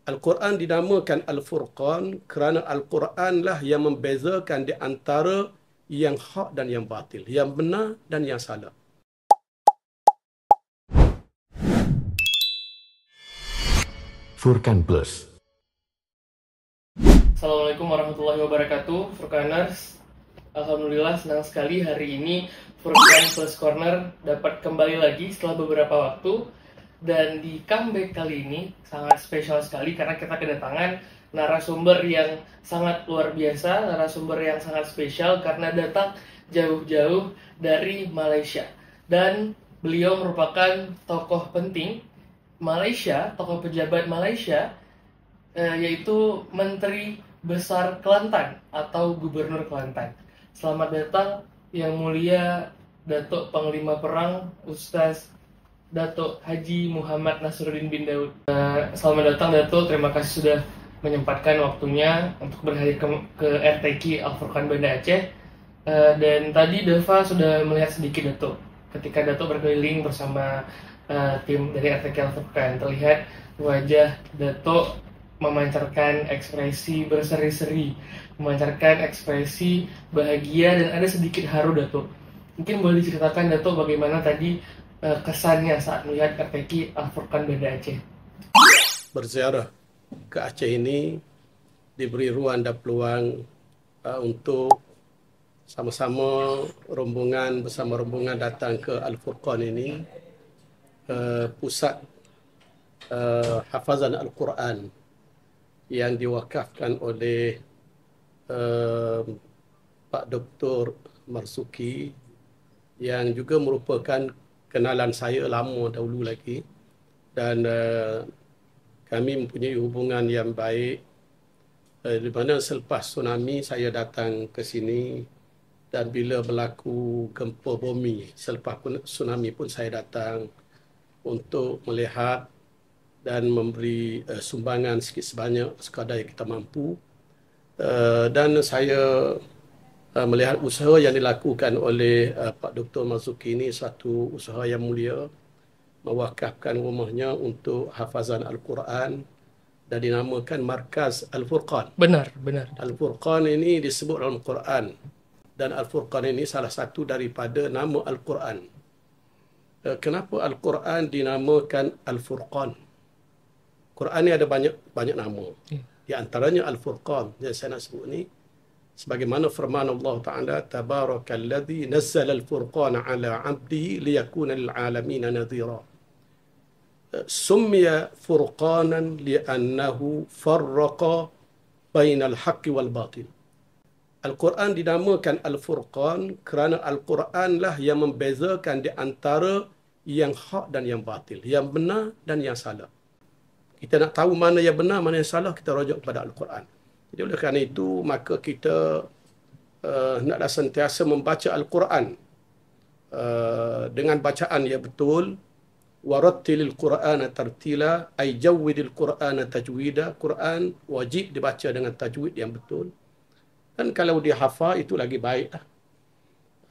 Al-Quran dinamakan Al-Furqan kerana Al-Quran lah yang membezakan di antara yang hak dan yang batil, yang benar dan yang salah. Furqan Plus. Assalamualaikum warahmatullahi wabarakatuh, Furqaners. Alhamdulillah senang sekali hari ini Furqan Plus Corner dapat kembali lagi setelah beberapa waktu. Dan di comeback kali ini sangat spesial sekali karena kita kedatangan narasumber yang sangat luar biasa, narasumber yang sangat spesial karena datang jauh-jauh dari Malaysia. Dan beliau merupakan tokoh penting Malaysia, tokoh pejabat Malaysia, yaitu Menteri Besar Kelantan atau Gubernur Kelantan. Selamat datang Yang Mulia Datuk Panglima Perang Ustaz Datuk Haji Muhammad Nasruddin bin Daud. Selamat datang Datuk, terima kasih sudah menyempatkan waktunya untuk berhadir ke RTQ Al-Furqan Banda Aceh. Dan tadi Deva sudah melihat sedikit Datuk ketika Datuk berkeliling bersama tim dari RTQ Al-Furqan. Terlihat wajah Datuk memancarkan ekspresi berseri-seri, memancarkan ekspresi bahagia dan ada sedikit haru Datuk. Mungkin boleh diceritakan Datuk bagaimana tadi kesannya saat melihat RTQ Al-Furqan Banda Aceh. Berziarah ke Aceh ini diberi ruang dan peluang untuk sama-sama bersama rombongan datang ke Al-Furqan ini, pusat hafazan Al-Quran yang diwakafkan oleh Pak Dr. Marzuki, yang juga merupakan kenalan saya lama dahulu lagi, dan kami mempunyai hubungan yang baik, di mana selepas tsunami saya datang ke sini, dan bila berlaku gempa bumi selepas tsunami pun saya datang untuk melihat dan memberi sumbangan sikit sebanyak sekadar yang kita mampu. Dan saya melihat usaha yang dilakukan oleh Pak Dr. Marzuki ini satu usaha yang mulia, mewakafkan rumahnya untuk hafazan Al-Quran dan dinamakan Markaz Al-Furqan. Benar. Al-Furqan ini disebut dalam Quran, dan Al-Furqan ini salah satu daripada nama Al-Quran. Kenapa Al-Quran dinamakan Al-Furqan? Quran ini ada banyak nama. Di antaranya Al-Furqan yang saya nak sebut ni, sebagaimana firman Allah Ta'ala, Tabarakalladzi nazzala al-furqana ala 'abdihi liyakuna lil 'alamin nadhira. Summiya furqanan li'annahu farraqa bainal haqqi wal batil. Al-Quran dinamakan Al-Furqan kerana Al-Quran lah yang membezakan di antara yang hak dan yang batil, yang benar dan yang salah. Kita nak tahu mana yang benar, mana yang salah, kita rujuk kepada Al-Quran. Jadi oleh kerana itu, maka kita naklah sentiasa membaca Al-Quran dengan bacaan yang betul. Warattilil Qur'ana tartila, ay jawwidil Qur'ana tajwida. Quran wajib dibaca dengan tajwid yang betul. Dan kalau dia hafal, itu lagi baik.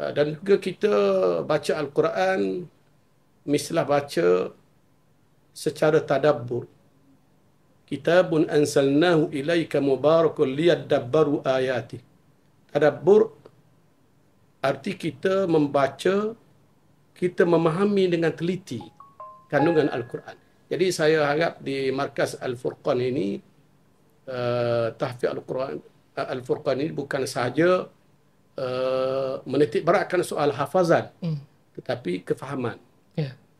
Dan juga kita baca Al-Quran, mislah baca secara tadabbur. Kitabun ansalnahu ilaika mubarakun liyadabbaru ayati. Tadabbur arti kita membaca, kita memahami dengan teliti kandungan Al-Quran. Jadi saya harap di Markaz Al-Furqan ini, tahfiz Al-Furqan ini bukan sahaja menitik beratkan soal hafazan, tetapi kefahaman.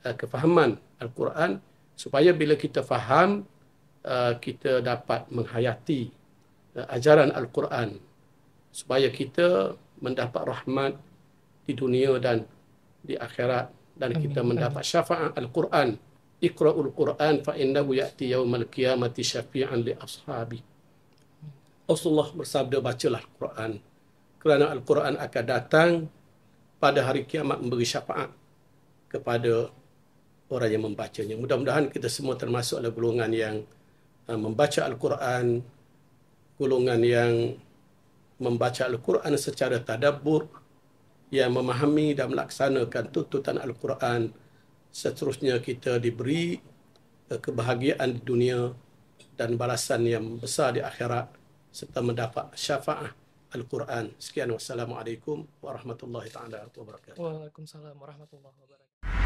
Kefahaman Al-Quran, supaya bila kita faham, kita dapat menghayati ajaran Al-Quran, supaya kita mendapat rahmat di dunia dan di akhirat, dan kita mendapat syafaat Al-Quran. Iqra'ul Quran fa innahu ya'ti yaumal qiyamati syafi'an li ashabi. Rasulullah bersabda, bacalah Al-Quran kerana Al-Quran akan datang pada hari kiamat memberi syafaat kepada orang yang membacanya. Mudah-mudahan kita semua termasuk dalam golongan yang membaca Al-Quran, golongan yang membaca Al-Quran secara tadabbur, yang memahami dan melaksanakan tuntutan Al-Quran. Seterusnya kita diberi kebahagiaan di dunia dan balasan yang besar di akhirat serta mendapat syafaat Al-Quran. Sekian, wassalamualaikum warahmatullahi taala wabarakatuh. Waalaikumsalam warahmatullahi wabarakatuh.